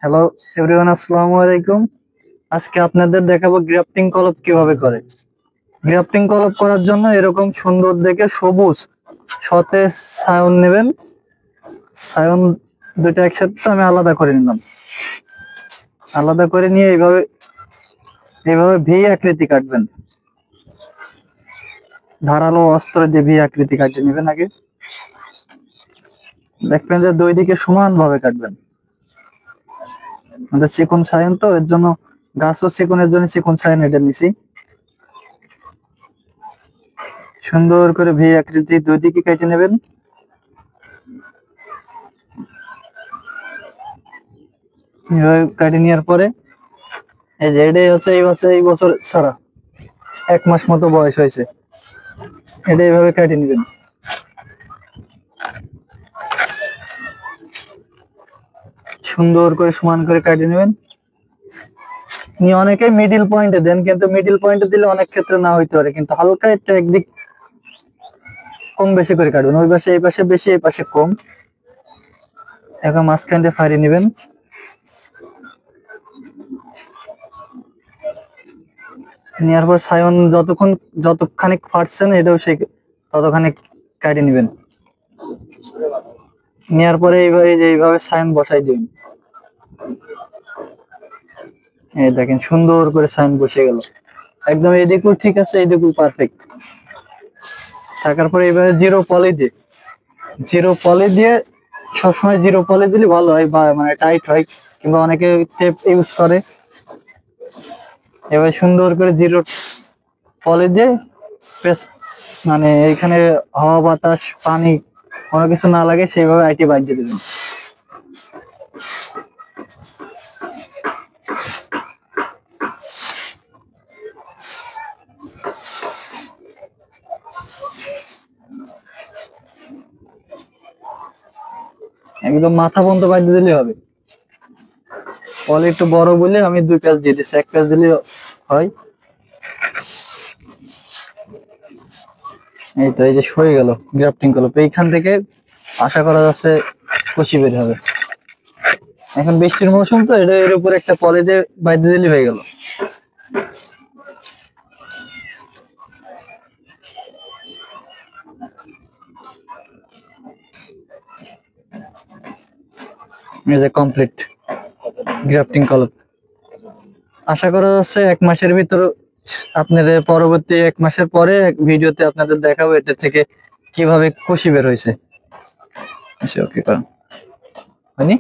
Hello everyone, আসসালামু আলাইকুম। আজকে আপনাদের দেখাবো গ্রাফটিং কলপ কিভাবে করে। গ্রাফটিং কলপ করার জন্য এরকম সুন্দর দেখে সবুজ সতেজ সায়ন নেবেন। সায়ন দুটো একসাথে তো আমি আলাদা করে নিলাম। আলাদা করে নিয়ে এইভাবে এইভাবে ভি আকৃতি কাটবেন। ধারালো অস্ত্র দিয়ে ভি আকৃতি কাটিয়ে নেবেন। আগে দেখবেন যে দুই দিকে সমান ভাবে কাটবেন। আমাদের চিকন সায়ন তো, এর জন্য গাছও চিকনের জন্য চিকন সায়ন এটা নিছি। সুন্দর করে ভি আকৃতি দুই দিকে কেটে নেবেন। এভাবে কেটে নেওয়ার পরে এই যে এটাই হচ্ছে এই বছর ছাড়া 1 মাস মতো বয়স হয়েছে। এটা এইভাবে কেটে নেবেন। সুন্দর করে সমান করে কেটে নেবেন। নিয়ে অনেকে মিডিল পয়েন্টে দেন, কিন্তু মিডিল পয়েন্টে দিলে অনেক ক্ষেত্রে না হইতে পারে, কিন্তু হালকা একটু একদিক কম বেশি করে কাটবেন। ওই পাশে এই পাশে বেশি, এই পাশে কম। এখন মাঝখান দিয়ে ফাড়ি নেবেন। নেওয়ার পর সায়ন যতখানি ফাটছেন এটাও সেই ততখানি কাটে নেবেন। নেওয়ার পরে এইভাবে সায়ন বসাই দিবেন। এই দেখেন সুন্দর করে সায়ন বসে গেল একদম। এইদিকেও ঠিক আছে, এইদিকেও পারফেক্ট থাকার পরে এইভাবে জিরো পলি দিয়ে সবসময় জিরো পলি দিলে ভালো হয়, বা মানে টাইট হয়, কিংবা অনেকে টেপ ইউজ করে। এবার সুন্দর করে জিরো পলি দিয়ে মানে এখানে হাওয়া বাতাস পানি কোনো কিছু না লাগে সেইভাবে আইটি বাঁধিয়ে দেবেন। একদম মাথা পর্যন্ত বাঁধিয়ে দিলে হবে। পলি একটু বড় বলে আমি 2 প্যাচ দিয়ে দিচ্ছি, 1 প্যাচ দিলে হয়। এই তো, এই যে সরে গেল গ্রাফটিং কলপ। এইখান থেকে আশা করা যাচ্ছে কষি বের হবে। এখন বৃষ্টির মৌসুম তো, এটা এর উপর একটা পলি দিয়ে বাঁধিয়ে দিলে হয়ে গেল। এই যে কমপ্লিট গ্রাফটিং কলপ। আশা করা যাচ্ছে 1 মাসের ভিতর আপনাদের পরবর্তী 1 মাসের পরে ভিডিওতে আপনাদের দেখাবো এটা থেকে কিভাবে কষি বের হয়েছে। আচ্ছা, ওকে, কারণ হয়নি।